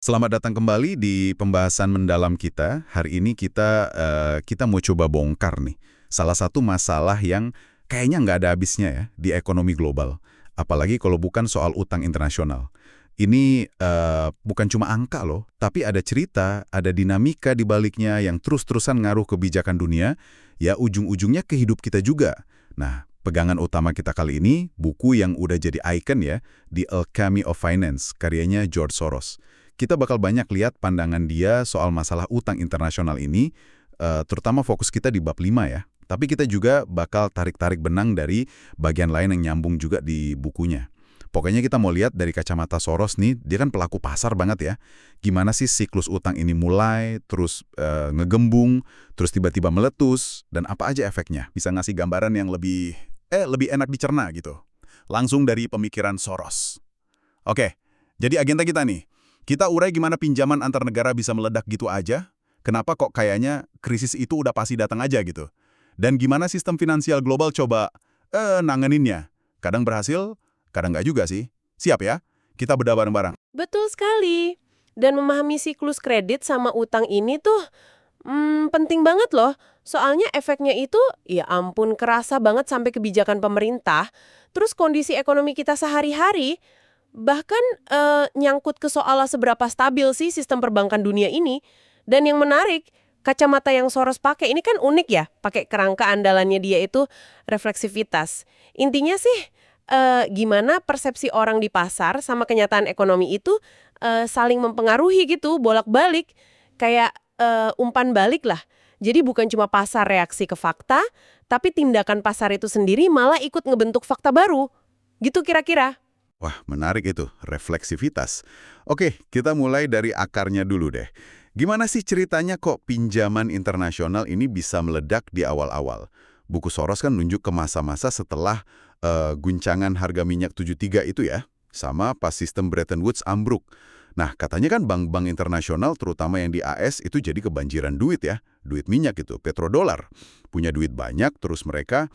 Selamat datang kembali di pembahasan mendalam kita. Hari ini kita mau coba bongkar nih salah satu masalah yang kayaknya nggak ada habisnya ya di ekonomi global. Apalagi kalau bukan soal utang internasional. Ini bukan cuma angka loh, tapi ada cerita, ada dinamika di baliknya yang terus-terusan ngaruh kebijakan dunia, ya ujung-ujungnya ke hidup kita juga. Nah, pegangan utama kita kali ini, buku yang udah jadi icon ya, The Alchemy of Finance, karyanya George Soros. Kita bakal banyak lihat pandangan dia soal masalah utang internasional ini, terutama fokus kita di bab 5 ya. Tapi kita juga bakal tarik-tarik benang dari bagian lain yang nyambung juga di bukunya. Pokoknya kita mau lihat dari kacamata Soros nih, dia kan pelaku pasar banget ya. Gimana sih siklus utang ini mulai, terus ngegembung, terus tiba-tiba meletus, dan apa aja efeknya? Bisa ngasih gambaran yang lebih enak dicerna gitu. Langsung dari pemikiran Soros. Oke, jadi agenda kita nih. Kita urai gimana pinjaman antar negara bisa meledak gitu aja, kenapa kok kayaknya krisis itu udah pasti datang aja gitu. Dan gimana sistem finansial global coba nanganinnya. Kadang berhasil, kadang nggak juga sih. Siap ya? Kita bedah bareng-bareng. Betul sekali. Dan memahami siklus kredit sama utang ini tuh penting banget loh. Soalnya efeknya itu, ya ampun, kerasa banget sampai kebijakan pemerintah. Terus kondisi ekonomi kita sehari-hari, bahkan nyangkut ke soal seberapa stabil sih sistem perbankan dunia ini. Dan yang menarik, kacamata yang Soros pakai ini kan unik ya. Pakai kerangka andalannya dia itu refleksivitas. Intinya sih, gimana persepsi orang di pasar sama kenyataan ekonomi itu saling mempengaruhi gitu, bolak-balik. Kayak umpan balik lah. Jadi bukan cuma pasar reaksi ke fakta, tapi tindakan pasar itu sendiri malah ikut ngebentuk fakta baru. Gitu kira-kira. Wah, menarik itu, refleksivitas. Oke, kita mulai dari akarnya dulu deh. Gimana sih ceritanya kok pinjaman internasional ini bisa meledak di awal-awal? Buku Soros kan nunjuk ke masa-masa setelah guncangan harga minyak 73 itu ya, sama pas sistem Bretton Woods ambruk. Nah, katanya kan bank-bank internasional, terutama yang di AS, itu jadi kebanjiran duit ya. Duit minyak itu, petrodolar. Punya duit banyak, terus mereka,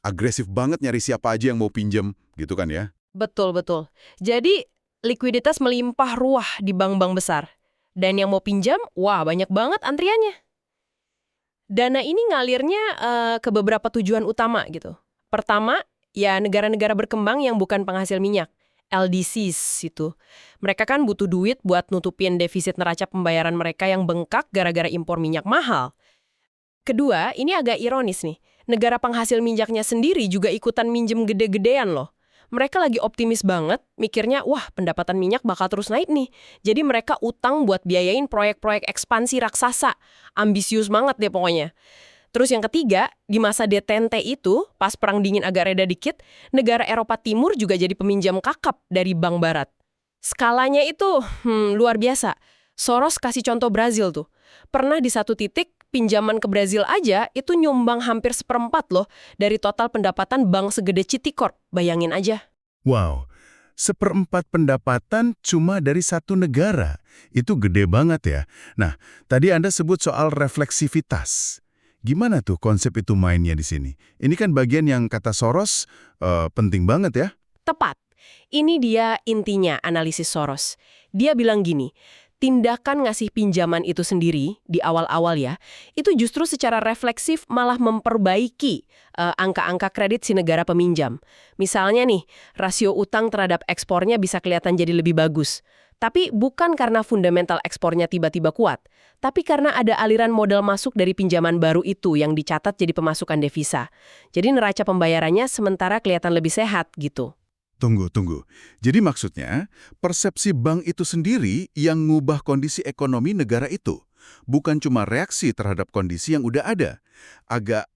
agresif banget nyari siapa aja yang mau pinjem, gitu kan ya. Betul-betul. Jadi likuiditas melimpah ruah di bank-bank besar. Dan yang mau pinjam, wah banyak banget antriannya. Dana ini ngalirnya ke beberapa tujuan utama gitu. Pertama, ya negara-negara berkembang yang bukan penghasil minyak. LDCs itu. Mereka kan butuh duit buat nutupin defisit neraca pembayaran mereka yang bengkak gara-gara impor minyak mahal. Kedua, ini agak ironis nih. Negara penghasil minyaknya sendiri juga ikutan minjem gede-gedean loh. Mereka lagi optimis banget, mikirnya, wah pendapatan minyak bakal terus naik nih. Jadi mereka utang buat biayain proyek-proyek ekspansi raksasa. Ambisius banget deh pokoknya. Terus yang ketiga, di masa detente itu, pas perang dingin agak reda dikit, negara Eropa Timur juga jadi peminjam kakap dari bank barat. Skalanya itu luar biasa. Soros kasih contoh Brazil tuh. Pernah di satu titik, pinjaman ke Brazil aja itu nyumbang hampir seperempat loh dari total pendapatan bank segede Citicorp. Bayangin aja. Wow, seperempat pendapatan cuma dari satu negara. Itu gede banget ya. Nah, tadi Anda sebut soal refleksivitas. Gimana tuh konsep itu mainnya di sini? Ini kan bagian yang kata Soros penting banget ya. Tepat. Ini dia intinya analisis Soros. Dia bilang gini, tindakan ngasih pinjaman itu sendiri di awal-awal ya, itu justru secara refleksif malah memperbaiki angka-angka kredit si negara peminjam. Misalnya nih, rasio utang terhadap ekspornya bisa kelihatan jadi lebih bagus. Tapi bukan karena fundamental ekspornya tiba-tiba kuat, tapi karena ada aliran modal masuk dari pinjaman baru itu yang dicatat jadi pemasukan devisa. Jadi neraca pembayarannya sementara kelihatan lebih sehat gitu. Tunggu. Jadi maksudnya, persepsi bank itu sendiri yang ngubah kondisi ekonomi negara itu. Bukan cuma reaksi terhadap kondisi yang udah ada. Agak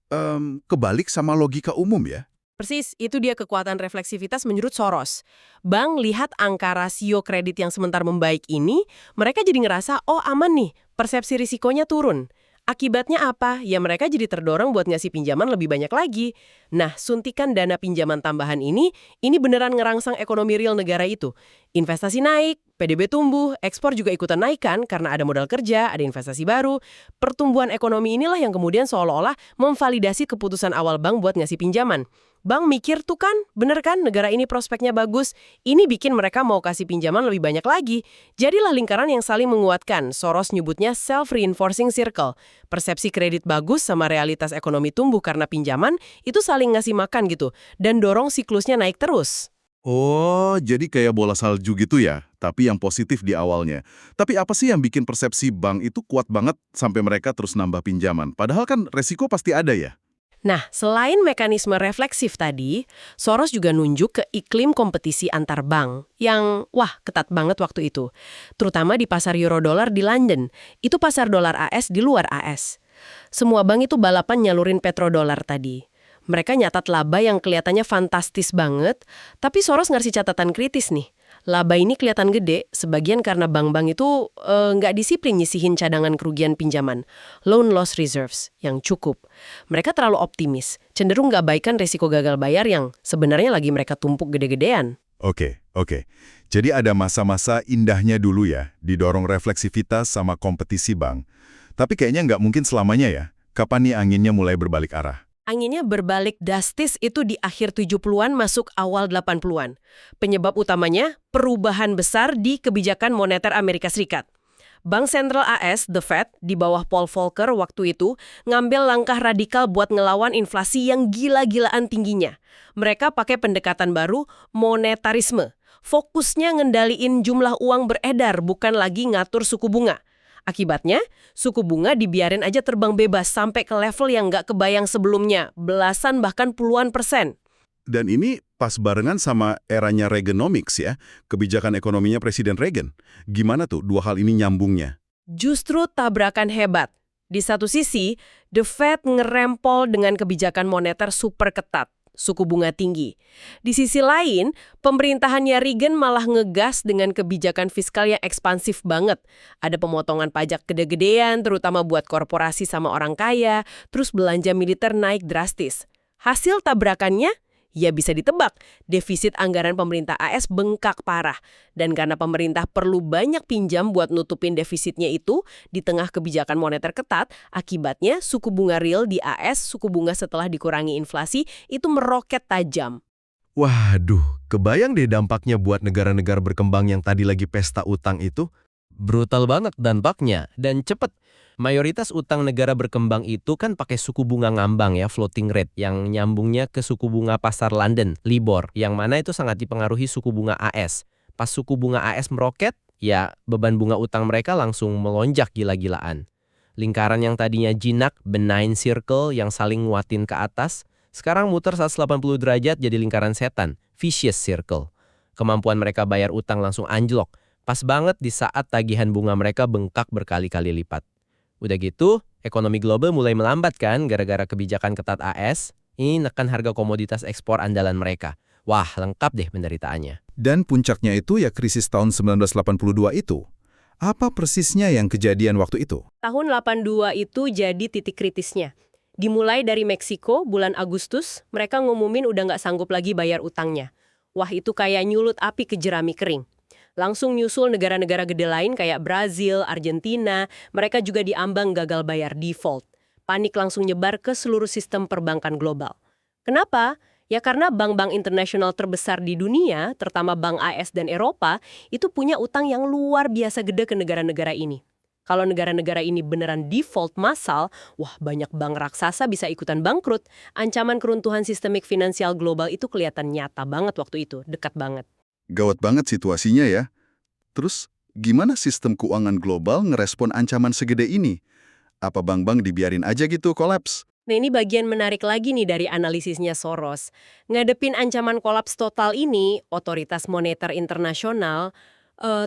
kebalik sama logika umum ya. Persis, itu dia kekuatan refleksivitas menurut Soros. Bank lihat angka rasio kredit yang sebentar membaik ini, mereka jadi ngerasa, oh aman nih, persepsi risikonya turun. Akibatnya apa? Ya mereka jadi terdorong buat ngasih pinjaman lebih banyak lagi. Nah, suntikan dana pinjaman tambahan ini beneran ngerangsang ekonomi real negara itu. Investasi naik, PDB tumbuh, ekspor juga ikutan naik kan karena ada modal kerja, ada investasi baru. Pertumbuhan ekonomi inilah yang kemudian seolah-olah memvalidasi keputusan awal bank buat ngasih pinjaman. Bank mikir tuh kan, bener kan negara ini prospeknya bagus. Ini bikin mereka mau kasih pinjaman lebih banyak lagi. Jadilah lingkaran yang saling menguatkan. Soros nyebutnya self-reinforcing circle. Persepsi kredit bagus sama realitas ekonomi tumbuh karena pinjaman, itu saling ngasih makan gitu. Dan dorong siklusnya naik terus. Oh, jadi kayak bola salju gitu ya, tapi yang positif di awalnya. Tapi apa sih yang bikin persepsi bank itu kuat banget sampai mereka terus nambah pinjaman? Padahal kan resiko pasti ada ya. Nah, selain mekanisme refleksif tadi, Soros juga nunjuk ke iklim kompetisi antar bank yang, ketat banget waktu itu. Terutama di pasar euro-dolar di London. Itu pasar dolar AS di luar AS. Semua bank itu balapan nyalurin petrodolar tadi. Mereka nyatat laba yang kelihatannya fantastis banget, tapi Soros ngasih catatan kritis nih. Laba ini kelihatan gede, sebagian karena bank-bank itu nggak disiplin nyisihin cadangan kerugian pinjaman, loan loss reserves, yang cukup. Mereka terlalu optimis, cenderung nggak baikan resiko gagal bayar yang sebenarnya lagi mereka tumpuk gede-gedean. Oke. Jadi ada masa-masa indahnya dulu ya, didorong refleksivitas sama kompetisi bank. Tapi kayaknya nggak mungkin selamanya ya. Kapan nih anginnya mulai berbalik arah? Anginnya berbalik drastis itu di akhir 70-an masuk awal 80-an. Penyebab utamanya perubahan besar di kebijakan moneter Amerika Serikat. Bank Sentral AS, The Fed, di bawah Paul Volcker waktu itu, ngambil langkah radikal buat ngelawan inflasi yang gila-gilaan tingginya. Mereka pakai pendekatan baru, monetarisme. Fokusnya ngendaliin jumlah uang beredar, bukan lagi ngatur suku bunga. Akibatnya, suku bunga dibiarin aja terbang bebas sampai ke level yang nggak kebayang sebelumnya, belasan bahkan puluhan %. Dan ini pas barengan sama eranya Reaganomics ya, kebijakan ekonominya Presiden Reagan. Gimana tuh dua hal ini nyambungnya? Justru tabrakan hebat. Di satu sisi, The Fed ngerempol dengan kebijakan moneter super ketat, suku bunga tinggi. Di sisi lain, pemerintahannya Reagan malah ngegas dengan kebijakan fiskal yang ekspansif banget. Ada pemotongan pajak gede-gedean, terutama buat korporasi sama orang kaya, terus belanja militer naik drastis. Hasil tabrakannya? Ya bisa ditebak, defisit anggaran pemerintah AS bengkak parah. Dan karena pemerintah perlu banyak pinjam buat nutupin defisitnya itu, di tengah kebijakan moneter ketat, akibatnya suku bunga real di AS, suku bunga setelah dikurangi inflasi, itu meroket tajam. Waduh, kebayang deh dampaknya buat negara-negara berkembang yang tadi lagi pesta utang itu. Brutal banget dampaknya, dan cepet. Mayoritas utang negara berkembang itu kan pakai suku bunga ngambang ya, floating rate, yang nyambungnya ke suku bunga pasar London, LIBOR, yang mana itu sangat dipengaruhi suku bunga AS. Pas suku bunga AS meroket, ya beban bunga utang mereka langsung melonjak gila-gilaan. Lingkaran yang tadinya jinak, benign circle yang saling nguatin ke atas, sekarang muter 180 derajat jadi lingkaran setan, vicious circle. Kemampuan mereka bayar utang langsung anjlok, pas banget di saat tagihan bunga mereka bengkak berkali-kali lipat. Udah gitu, ekonomi global mulai melambat kan gara-gara kebijakan ketat AS. Ini nekan harga komoditas ekspor andalan mereka. Wah, lengkap deh penderitaannya. Dan puncaknya itu ya krisis tahun 1982 itu. Apa persisnya yang kejadian waktu itu? Tahun 82 itu jadi titik kritisnya. Dimulai dari Meksiko, bulan Agustus, mereka ngumumin udah nggak sanggup lagi bayar utangnya. Wah, itu kayak nyulut api ke jerami kering. Langsung nyusul negara-negara gede lain kayak Brazil, Argentina, mereka juga diambang gagal bayar default. Panik langsung nyebar ke seluruh sistem perbankan global. Kenapa? Ya karena bank-bank internasional terbesar di dunia, terutama bank AS dan Eropa, itu punya utang yang luar biasa gede ke negara-negara ini. Kalau negara-negara ini beneran default massal, wah banyak bank raksasa bisa ikutan bangkrut. Ancaman keruntuhan sistemik finansial global itu kelihatan nyata banget waktu itu, dekat banget. Gawat banget situasinya ya. Terus, gimana sistem keuangan global ngerespon ancaman segede ini? Apa bank-bank dibiarin aja gitu kolaps? Nah ini bagian menarik lagi nih dari analisisnya Soros. Ngadepin ancaman kolaps total ini, otoritas moneter internasional,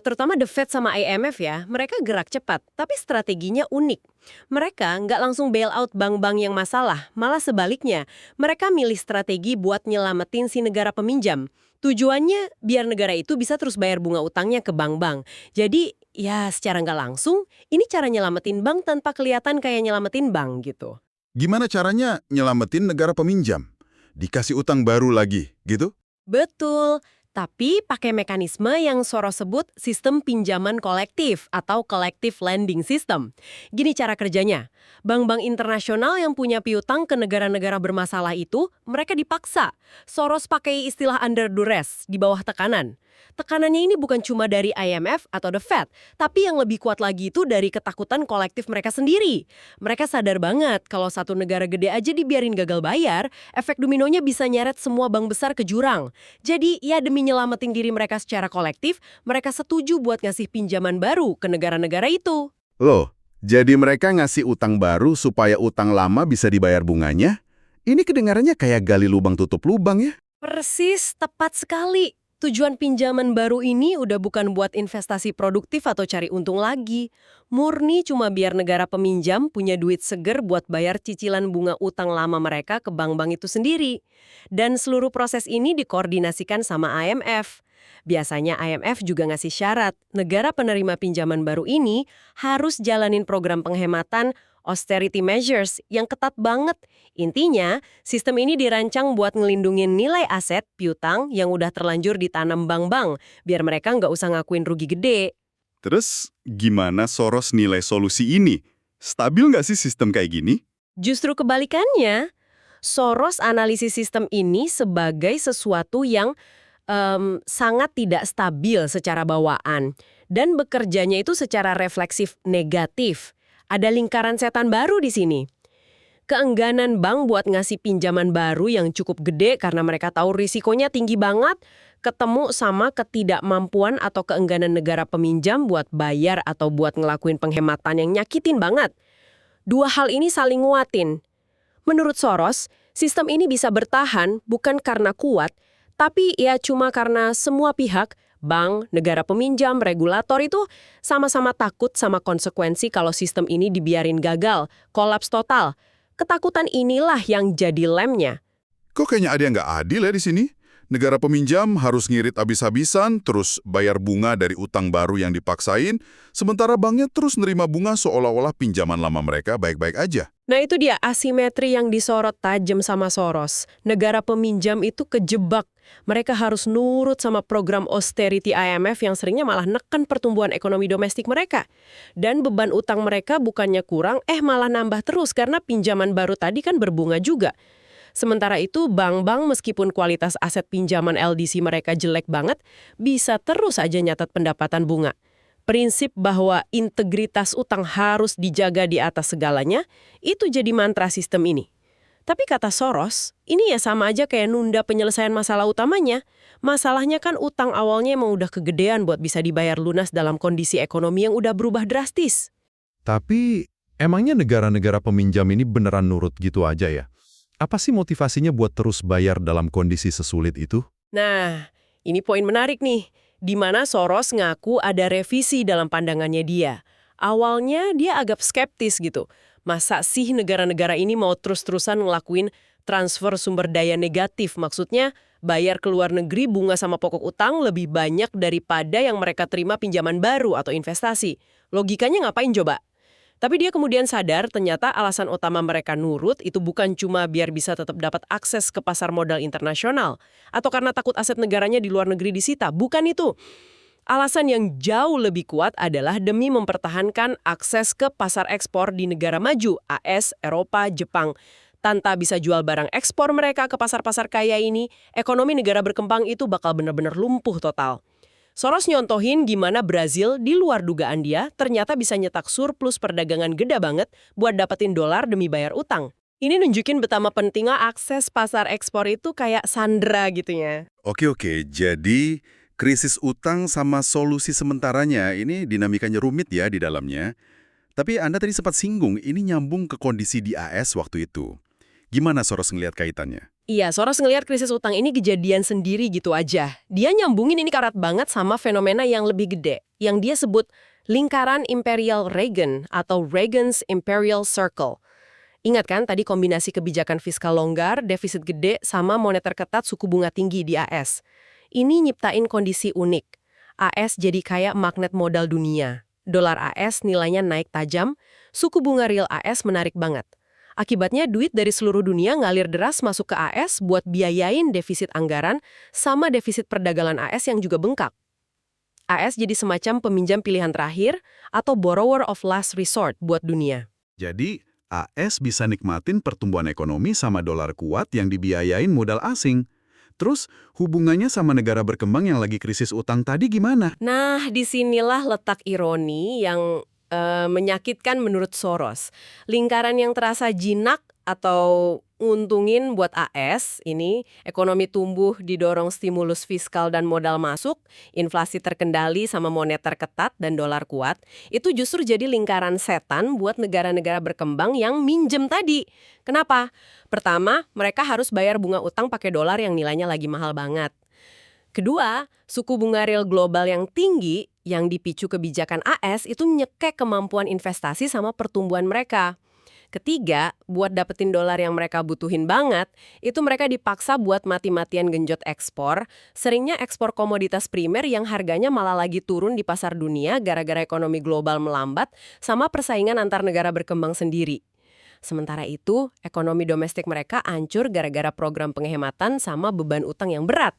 terutama The Fed sama IMF ya, mereka gerak cepat, tapi strateginya unik. Mereka nggak langsung bailout bank-bank yang masalah, malah sebaliknya. Mereka milih strategi buat nyelamatin si negara peminjam. Tujuannya biar negara itu bisa terus bayar bunga utangnya ke bank-bank. Jadi ya secara nggak langsung, ini cara nyelamatin bank tanpa kelihatan kayak nyelamatin bank gitu. Gimana caranya nyelamatin negara peminjam? Dikasih utang baru lagi, gitu? Betul. tapi pakai mekanisme yang Soros sebut sistem pinjaman kolektif atau collective lending system. Gini cara kerjanya, bank-bank internasional yang punya piutang ke negara-negara bermasalah itu, mereka dipaksa. Soros pakai istilah under duress, di bawah tekanan. Tekanannya ini bukan cuma dari IMF atau The Fed, tapi yang lebih kuat lagi itu dari ketakutan kolektif mereka sendiri. Mereka sadar banget kalau satu negara gede aja dibiarin gagal bayar, efek dominonya bisa nyeret semua bank besar ke jurang. Jadi ya demi nyelamatin diri mereka secara kolektif, mereka setuju buat ngasih pinjaman baru ke negara-negara itu. Loh, jadi mereka ngasih utang baru supaya utang lama bisa dibayar bunganya? Ini kedengarannya kayak gali lubang tutup lubang ya? Persis, tepat sekali. Tujuan pinjaman baru ini udah bukan buat investasi produktif atau cari untung lagi. Murni cuma biar negara peminjam punya duit seger buat bayar cicilan bunga utang lama mereka ke bank-bank itu sendiri. Dan seluruh proses ini dikoordinasikan sama IMF. Biasanya IMF juga ngasih syarat, negara penerima pinjaman baru ini harus jalanin program penghematan austerity measures yang ketat banget. Intinya, sistem ini dirancang buat ngelindungin nilai aset piutang yang udah terlanjur ditanam bank-bank, biar mereka nggak usah ngakuin rugi gede. Terus, gimana Soros nilai solusi ini? Stabil nggak sih sistem kayak gini? Justru kebalikannya, Soros analisis sistem ini sebagai sesuatu yang sangat tidak stabil secara bawaan, dan bekerjanya itu secara refleksif negatif. Ada lingkaran setan baru di sini. Keengganan bank buat ngasih pinjaman baru yang cukup gede karena mereka tahu risikonya tinggi banget, ketemu sama ketidakmampuan atau keengganan negara peminjam buat bayar atau buat ngelakuin penghematan yang nyakitin banget. Dua hal ini saling nguatin. Menurut Soros, sistem ini bisa bertahan bukan karena kuat, tapi ya cuma karena semua pihak, bank, negara peminjam, regulator itu sama-sama takut sama konsekuensi kalau sistem ini dibiarin gagal, kolaps total. Ketakutan inilah yang jadi lemnya. Kok kayaknya ada yang nggak adil ya di sini? Negara peminjam harus ngirit habis-habisan, terus bayar bunga dari utang baru yang dipaksain, sementara banknya terus nerima bunga seolah-olah pinjaman lama mereka baik-baik aja. Nah itu dia asimetri yang disorot tajam sama Soros. Negara peminjam itu kejebak. Mereka harus nurut sama program austerity IMF yang seringnya malah neken pertumbuhan ekonomi domestik mereka. Dan beban utang mereka bukannya kurang, malah nambah terus karena pinjaman baru tadi kan berbunga juga. Sementara itu, bank-bank meskipun kualitas aset pinjaman LDC mereka jelek banget, bisa terus aja nyatat pendapatan bunga. Prinsip bahwa integritas utang harus dijaga di atas segalanya, itu jadi mantra sistem ini. Tapi kata Soros, ini ya sama aja kayak nunda penyelesaian masalah utamanya. Masalahnya kan utang awalnya emang udah kegedean buat bisa dibayar lunas dalam kondisi ekonomi yang udah berubah drastis. Tapi, emangnya negara-negara peminjam ini beneran nurut gitu aja ya? Apa sih motivasinya buat terus bayar dalam kondisi sesulit itu? Nah, ini poin menarik nih, di mana Soros ngaku ada revisi dalam pandangannya dia. Awalnya dia agak skeptis gitu. Masa sih negara-negara ini mau terus-terusan ngelakuin transfer sumber daya negatif? Maksudnya, bayar ke luar negeri bunga sama pokok utang lebih banyak daripada yang mereka terima pinjaman baru atau investasi. Logikanya ngapain coba? Tapi dia kemudian sadar ternyata alasan utama mereka nurut itu bukan cuma biar bisa tetap dapat akses ke pasar modal internasional atau karena takut aset negaranya di luar negeri disita. Bukan itu. Alasan yang jauh lebih kuat adalah demi mempertahankan akses ke pasar ekspor di negara maju, AS, Eropa, Jepang. Tanpa bisa jual barang ekspor mereka ke pasar-pasar kaya ini, ekonomi negara berkembang itu bakal benar-benar lumpuh total. Soros nyontohin gimana Brazil di luar dugaan dia ternyata bisa nyetak surplus perdagangan gede banget buat dapetin dolar demi bayar utang. Ini nunjukin betapa pentingnya akses pasar ekspor itu kayak sandera gitu ya. Oke, jadi krisis utang sama solusi sementaranya ini dinamikanya rumit ya di dalamnya. Tapi Anda tadi sempat singgung ini nyambung ke kondisi di AS waktu itu. Gimana Soros ngelihat kaitannya? Iya, Soros ngelihat krisis utang ini kejadian sendiri gitu aja. Dia nyambungin ini karat banget sama fenomena yang lebih gede, yang dia sebut lingkaran Imperial Reagan atau Reagan's Imperial Circle. Ingat kan tadi kombinasi kebijakan fiskal longgar, defisit gede, sama moneter ketat suku bunga tinggi di AS. Ini nyiptain kondisi unik. AS jadi kayak magnet modal dunia. Dolar AS nilainya naik tajam, suku bunga real AS menarik banget. Akibatnya duit dari seluruh dunia ngalir deras masuk ke AS buat biayain defisit anggaran sama defisit perdagangan AS yang juga bengkak. AS jadi semacam peminjam pilihan terakhir atau borrower of last resort buat dunia. Jadi, AS bisa nikmatin pertumbuhan ekonomi sama dolar kuat yang dibiayain modal asing. Terus, hubungannya sama negara berkembang yang lagi krisis utang tadi gimana? Nah, disinilah letak ironi yang menyakitkan menurut Soros. Lingkaran yang terasa jinak atau untungin buat AS ini, ekonomi tumbuh didorong stimulus fiskal dan modal masuk, inflasi terkendali sama moneter ketat dan dolar kuat, itu justru jadi lingkaran setan buat negara-negara berkembang yang minjem tadi. Kenapa? Pertama, mereka harus bayar bunga utang pakai dolar yang nilainya lagi mahal banget. Kedua, suku bunga real global yang tinggi yang dipicu kebijakan AS itu nyekek kemampuan investasi sama pertumbuhan mereka. Ketiga, buat dapetin dolar yang mereka butuhin banget, itu mereka dipaksa buat mati-matian genjot ekspor, seringnya ekspor komoditas primer yang harganya malah lagi turun di pasar dunia gara-gara ekonomi global melambat sama persaingan antar negara berkembang sendiri. Sementara itu, ekonomi domestik mereka hancur gara-gara program penghematan sama beban utang yang berat.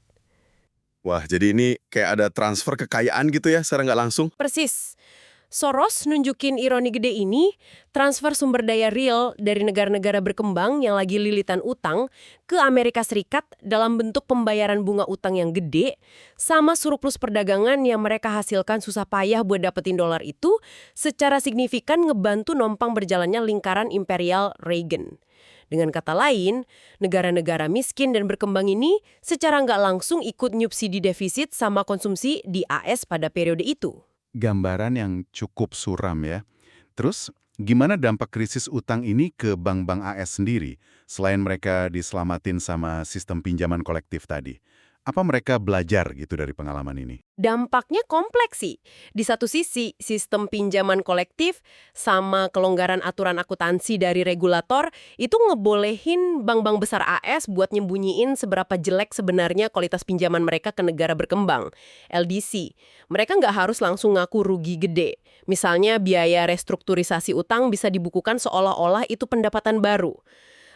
Wah, jadi ini kayak ada transfer kekayaan gitu ya secara nggak langsung? Persis. Soros nunjukin ironi gede ini, transfer sumber daya real dari negara-negara berkembang yang lagi lilitan utang ke Amerika Serikat dalam bentuk pembayaran bunga utang yang gede, sama surplus perdagangan yang mereka hasilkan susah payah buat dapetin dolar itu, secara signifikan ngebantu nompang berjalannya lingkaran imperial Reagan. Dengan kata lain, negara-negara miskin dan berkembang ini secara nggak langsung ikut nyubsidi defisit sama konsumsi di AS pada periode itu. Gambaran yang cukup suram ya. Terus, gimana dampak krisis utang ini ke bank-bank AS sendiri, selain mereka diselamatin sama sistem pinjaman kolektif tadi? Apa mereka belajar gitu dari pengalaman ini? Dampaknya kompleks sih. Di satu sisi, sistem pinjaman kolektif sama kelonggaran aturan akuntansi dari regulator itu ngebolehin bank-bank besar AS buat nyembunyiin seberapa jelek sebenarnya kualitas pinjaman mereka ke negara berkembang, LDC. Mereka nggak harus langsung ngaku rugi gede. Misalnya biaya restrukturisasi utang bisa dibukukan seolah-olah itu pendapatan baru.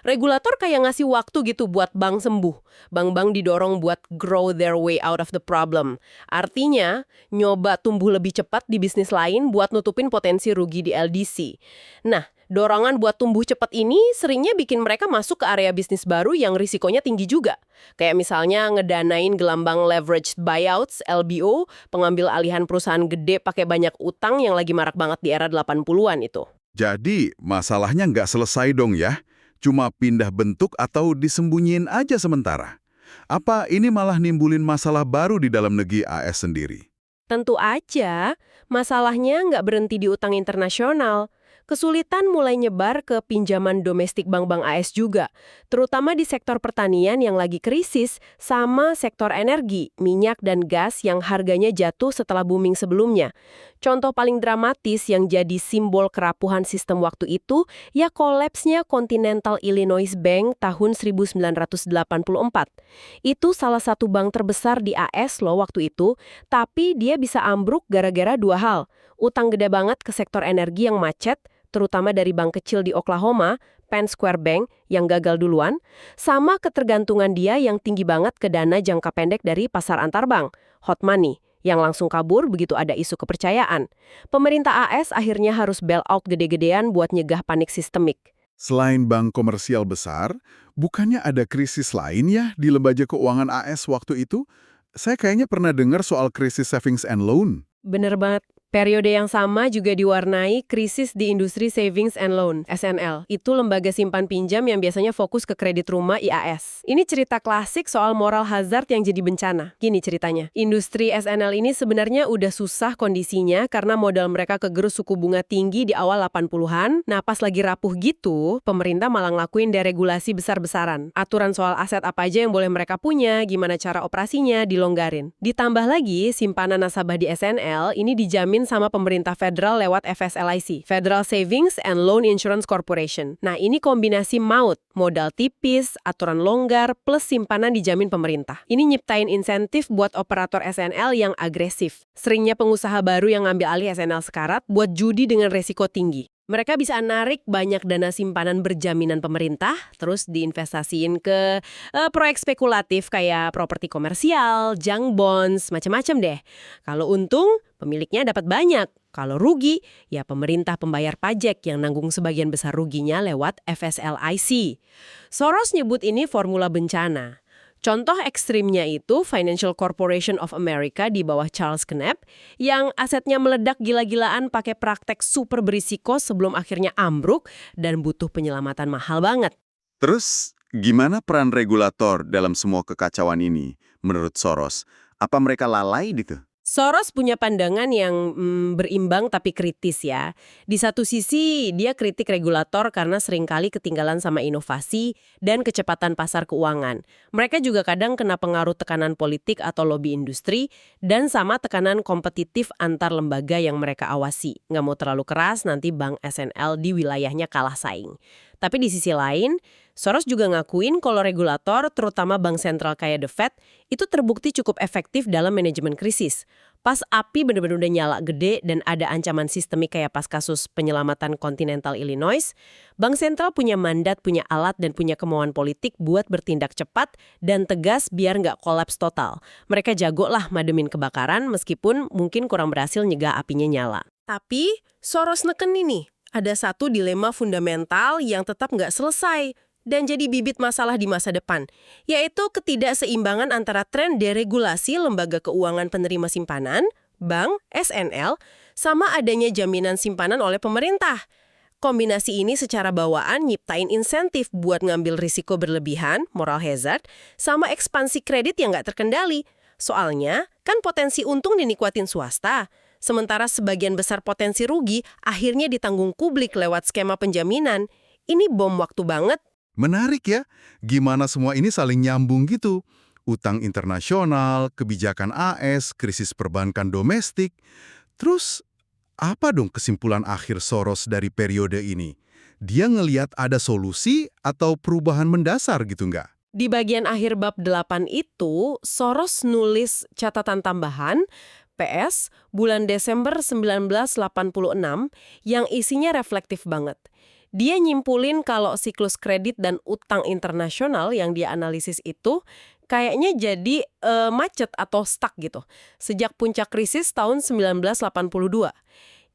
Regulator kayak ngasih waktu gitu buat bank sembuh. Bank-bank didorong buat grow their way out of the problem. Artinya, nyoba tumbuh lebih cepat di bisnis lain buat nutupin potensi rugi di LDC. Nah, dorongan buat tumbuh cepat ini seringnya bikin mereka masuk ke area bisnis baru yang risikonya tinggi juga. Kayak misalnya ngedanain gelambang leveraged buyouts, LBO, pengambil alihan perusahaan gede pakai banyak utang yang lagi marak banget di era 80-an itu. Jadi, masalahnya nggak selesai dong ya? Cuma pindah bentuk atau disembunyiin aja sementara? Apa ini malah nimbulin masalah baru di dalam negeri AS sendiri? Tentu aja, masalahnya nggak berhenti di utang internasional. Kesulitan mulai nyebar ke pinjaman domestik bank-bank AS juga, terutama di sektor pertanian yang lagi krisis sama sektor energi, minyak dan gas yang harganya jatuh setelah booming sebelumnya. Contoh paling dramatis yang jadi simbol kerapuhan sistem waktu itu ya kolapsnya Continental Illinois Bank tahun 1984. Itu salah satu bank terbesar di AS loh waktu itu, tapi dia bisa ambruk gara-gara dua hal. Utang gede banget ke sektor energi yang macet, terutama dari bank kecil di Oklahoma, Penn Square Bank yang gagal duluan, sama ketergantungan dia yang tinggi banget ke dana jangka pendek dari pasar antar bank, hot money, yang langsung kabur begitu ada isu kepercayaan. Pemerintah AS akhirnya harus bailout gede-gedean buat nyegah panik sistemik. Selain bank komersial besar, bukannya ada krisis lain ya di lembaga keuangan AS waktu itu? Saya kayaknya pernah dengar soal krisis savings and loan. Bener banget. Periode yang sama juga diwarnai krisis di industri savings and loan, SNL. Itu lembaga simpan pinjam yang biasanya fokus ke kredit rumah IAS. Ini cerita klasik soal moral hazard yang jadi bencana. Gini ceritanya, industri SNL ini sebenarnya udah susah kondisinya karena modal mereka kegerus suku bunga tinggi di awal 80-an. Nah, pas lagi rapuh gitu, pemerintah malah ngelakuin deregulasi besar-besaran. Aturan soal aset apa aja yang boleh mereka punya, gimana cara operasinya, dilonggarin. Ditambah lagi, simpanan nasabah di SNL ini dijamin sama pemerintah federal lewat FSLIC, Federal Savings and Loan Insurance Corporation. Nah, ini kombinasi maut, modal tipis, aturan longgar, plus simpanan dijamin pemerintah. Ini nyiptain insentif buat operator SNL yang agresif. Seringnya pengusaha baru yang ngambil alih SNL sekarat buat judi dengan resiko tinggi. Mereka bisa narik banyak dana simpanan berjaminan pemerintah, terus diinvestasiin ke proyek spekulatif kayak properti komersial, junk bonds, macam-macam deh. Kalau untung, pemiliknya dapat banyak. Kalau rugi, ya pemerintah pembayar pajak yang nanggung sebagian besar ruginya lewat FSLIC. Soros nyebut ini formula bencana. Contoh ekstrimnya itu Financial Corporation of America di bawah Charles Schwab yang asetnya meledak gila-gilaan pakai praktek super berisiko sebelum akhirnya ambruk dan butuh penyelamatan mahal banget. Terus, gimana peran regulator dalam semua kekacauan ini, menurut Soros? Apa mereka lalai gitu? Soros punya pandangan yang berimbang tapi kritis ya. Di satu sisi, dia kritik regulator karena seringkali ketinggalan sama inovasi dan kecepatan pasar keuangan. Mereka juga kadang kena pengaruh tekanan politik atau lobi industri dan sama tekanan kompetitif antar lembaga yang mereka awasi. Nggak mau terlalu keras, nanti bank SNL di wilayahnya kalah saing. Tapi di sisi lain, Soros juga ngakuin kalau regulator, terutama bank sentral kayak The Fed, itu terbukti cukup efektif dalam manajemen krisis. Pas api benar-benar udah nyala gede dan ada ancaman sistemik kayak pas kasus penyelamatan Continental Illinois, bank sentral punya mandat, punya alat, dan punya kemauan politik buat bertindak cepat dan tegas biar nggak kolaps total. Mereka jago lah mademin kebakaran meskipun mungkin kurang berhasil nyegah apinya nyala. Tapi Soros neken ini, ada satu dilema fundamental yang tetap nggak selesai dan jadi bibit masalah di masa depan, yaitu ketidakseimbangan antara tren deregulasi lembaga keuangan penerima simpanan, bank, SNL, sama adanya jaminan simpanan oleh pemerintah. Kombinasi ini secara bawaan nyiptain insentif buat ngambil risiko berlebihan, moral hazard, sama ekspansi kredit yang nggak terkendali. Soalnya, kan potensi untung dinikmatin swasta, sementara sebagian besar potensi rugi akhirnya ditanggung publik lewat skema penjaminan. Ini bom waktu banget. Menarik ya, gimana semua ini saling nyambung gitu. Utang internasional, kebijakan AS, krisis perbankan domestik. Terus, apa dong kesimpulan akhir Soros dari periode ini? Dia ngelihat ada solusi atau perubahan mendasar gitu nggak? Di bagian akhir bab 8 itu, Soros nulis catatan tambahan, PS, bulan Desember 1986, yang isinya reflektif banget. Dia nyimpulin kalau siklus kredit dan utang internasional yang dia analisis itu kayaknya jadi macet atau stuck gitu, sejak puncak krisis tahun 1982.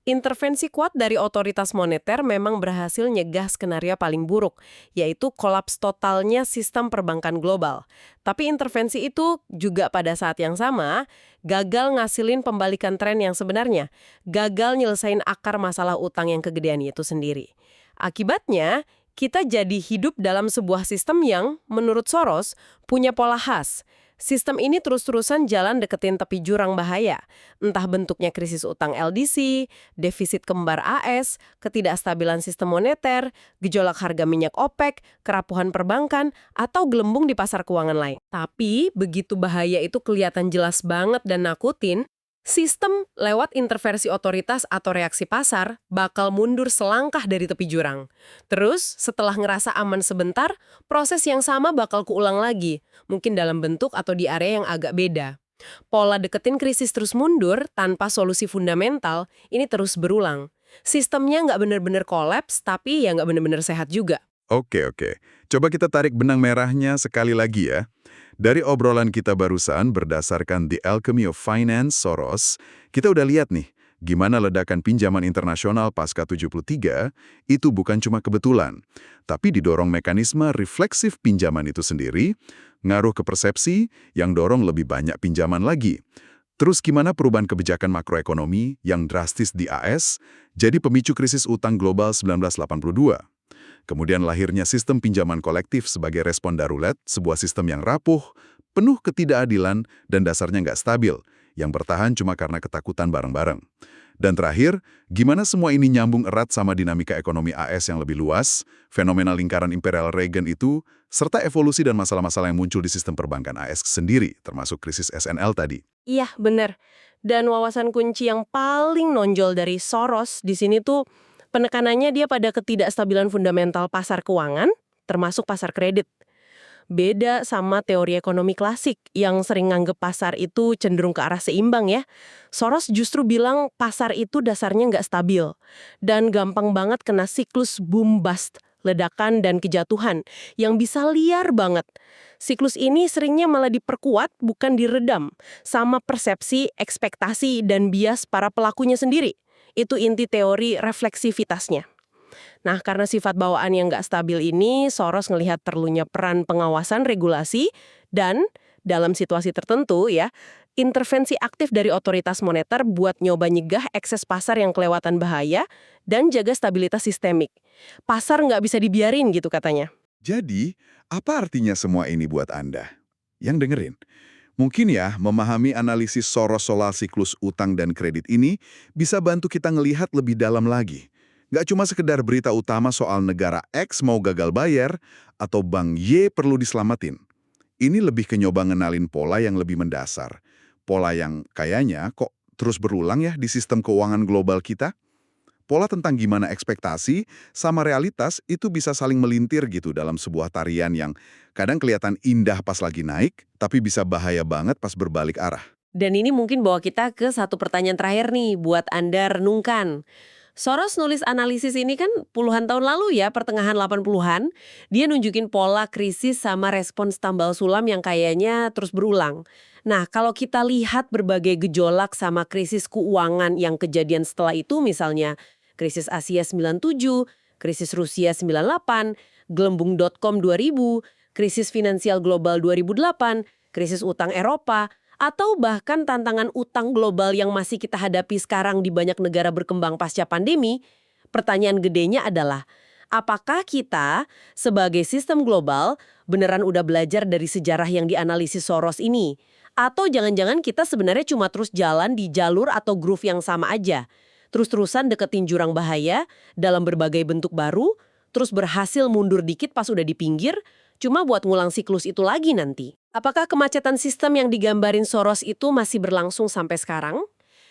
Intervensi kuat dari otoritas moneter memang berhasil nyegah skenario paling buruk, yaitu kolaps totalnya sistem perbankan global. Tapi intervensi itu juga pada saat yang sama gagal ngasilin pembalikan tren yang sebenarnya, gagal nyelesain akar masalah utang yang kegedean itu sendiri. Akibatnya, kita jadi hidup dalam sebuah sistem yang, menurut Soros, punya pola khas. Sistem ini terus-terusan jalan deketin tepi jurang bahaya. Entah bentuknya krisis utang LDC, defisit kembar AS, ketidakstabilan sistem moneter, gejolak harga minyak OPEC, kerapuhan perbankan, atau gelembung di pasar keuangan lain. Tapi, begitu bahaya itu kelihatan jelas banget dan nakutin, sistem lewat intervensi otoritas atau reaksi pasar bakal mundur selangkah dari tepi jurang. Terus, setelah ngerasa aman sebentar, proses yang sama bakal keulang lagi, mungkin dalam bentuk atau di area yang agak beda. Pola deketin krisis terus mundur tanpa solusi fundamental, ini terus berulang. Sistemnya nggak benar-benar kolaps, tapi ya nggak benar-benar sehat juga. Oke. Coba kita tarik benang merahnya sekali lagi ya. Dari obrolan kita barusan berdasarkan The Alchemy of Finance Soros, kita udah lihat nih, gimana ledakan pinjaman internasional pasca 73 itu bukan cuma kebetulan, tapi didorong mekanisme refleksif pinjaman itu sendiri, ngaruh ke persepsi yang dorong lebih banyak pinjaman lagi. Terus gimana perubahan kebijakan makroekonomi yang drastis di AS jadi pemicu krisis utang global 1982. Kemudian lahirnya sistem pinjaman kolektif sebagai respon darurat, sebuah sistem yang rapuh, penuh ketidakadilan, dan dasarnya nggak stabil, yang bertahan cuma karena ketakutan bareng-bareng. Dan terakhir, gimana semua ini nyambung erat sama dinamika ekonomi AS yang lebih luas, fenomena lingkaran Imperial Reagan itu, serta evolusi dan masalah-masalah yang muncul di sistem perbankan AS sendiri, termasuk krisis SNL tadi. Iya, bener. Dan wawasan kunci yang paling nonjol dari Soros di sini tuh penekanannya dia pada ketidakstabilan fundamental pasar keuangan, termasuk pasar kredit. Beda sama teori ekonomi klasik yang sering nganggep pasar itu cenderung ke arah seimbang ya. Soros justru bilang pasar itu dasarnya nggak stabil dan gampang banget kena siklus boom bust, ledakan dan kejatuhan yang bisa liar banget. Siklus ini seringnya malah diperkuat bukan diredam sama persepsi, ekspektasi, dan bias para pelakunya sendiri. Itu inti teori refleksivitasnya. Nah, karena sifat bawaan yang nggak stabil ini, Soros ngelihat perlunya peran pengawasan regulasi dan dalam situasi tertentu ya, intervensi aktif dari otoritas moneter buat nyoba nyegah ekses pasar yang kelewatan bahaya dan jaga stabilitas sistemik. Pasar nggak bisa dibiarin gitu katanya. Jadi, apa artinya semua ini buat Anda? Yang dengerin. Mungkin ya, memahami analisis Soros soal siklus utang dan kredit ini bisa bantu kita ngelihat lebih dalam lagi. Nggak cuma sekedar berita utama soal negara X mau gagal bayar atau bank Y perlu diselamatin. Ini lebih ke nyoba ngenalin pola yang lebih mendasar. Pola yang kayaknya kok terus berulang ya di sistem keuangan global kita. Pola tentang gimana ekspektasi sama realitas itu bisa saling melintir gitu dalam sebuah tarian yang kadang kelihatan indah pas lagi naik, tapi bisa bahaya banget pas berbalik arah. Dan ini mungkin bawa kita ke satu pertanyaan terakhir nih buat Anda renungkan. Soros nulis analisis ini kan puluhan tahun lalu ya, pertengahan 80-an. Dia nunjukin pola krisis sama respons tambal sulam yang kayaknya terus berulang. Nah, kalau kita lihat berbagai gejolak sama krisis keuangan yang kejadian setelah itu, misalnya krisis Asia 97, krisis Rusia 98, gelembung.com 2000, krisis finansial global 2008, krisis utang Eropa, atau bahkan tantangan utang global yang masih kita hadapi sekarang di banyak negara berkembang pasca pandemi, pertanyaan gedenya adalah, apakah kita sebagai sistem global beneran udah belajar dari sejarah yang dianalisis Soros ini? Atau jangan-jangan kita sebenarnya cuma terus jalan di jalur atau groove yang sama aja? Terus-terusan deketin jurang bahaya dalam berbagai bentuk baru, terus berhasil mundur dikit pas udah di pinggir, cuma buat ngulang siklus itu lagi nanti. Apakah kemacetan sistem yang digambarin Soros itu masih berlangsung sampai sekarang?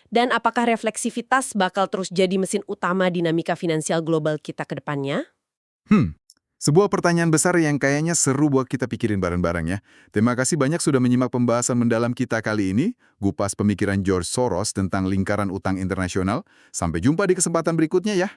Dan apakah refleksivitas bakal terus jadi mesin utama dinamika finansial global kita ke depannya? Sebuah pertanyaan besar yang kayaknya seru buat kita pikirin bareng-bareng ya. Terima kasih banyak sudah menyimak pembahasan mendalam kita kali ini, Gupas Pemikiran George Soros tentang lingkaran utang internasional. Sampai jumpa di kesempatan berikutnya ya.